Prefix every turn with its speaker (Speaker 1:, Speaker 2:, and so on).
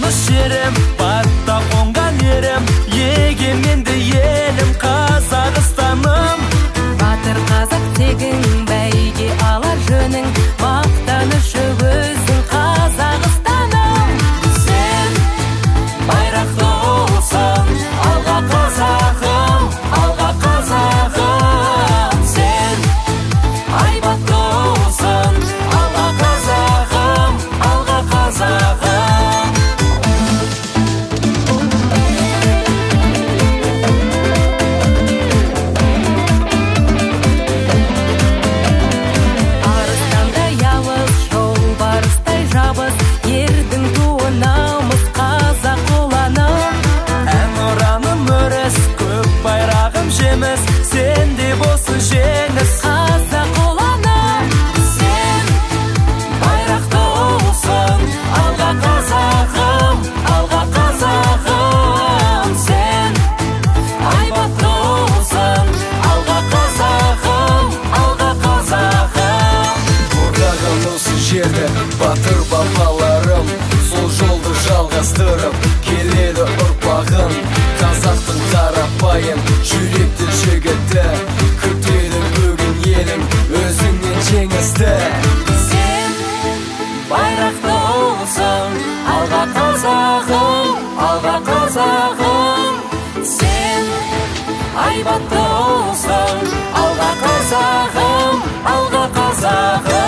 Speaker 1: алыс жерім, батта қонған ерім, егеменді елім Қазақстаным.
Speaker 2: Батыр қазақ тегің, бәйге алар жөнің, мақтанышы өзің Қазақстаным.
Speaker 1: Сен байрақты ұлсың, алға қазағым, алға қазағым. Сен айбатты ұлсың, алға қазағым, алға қазағым.
Speaker 2: Арыстандай ялыз, жолбарыстай жабыс, ердің туы намыс қазақ ұланым.
Speaker 1: Әнұраным өріс, көк байрағым жеміс, сенде болсын жеңіс.
Speaker 2: Қазақ ұланым.
Speaker 1: Сен байрақты ұлсың, алға қазағым, алға қазағым. Сен айбатты ұлсың, алға қазағым, алға қазағым.
Speaker 3: Қорғаған осы жерді батыр бабаларым, сол жолды жалғастырып келеді ұрпағын. Қазақтың қарапайым жүректі жігіті, күтеді бүгін елім өзіңнен жеңісті.
Speaker 1: Сен байрақты ұлсың, алға қазағым, алға қазағым. Сен айбатты ұлсың, алға қазағым, алға қазағым.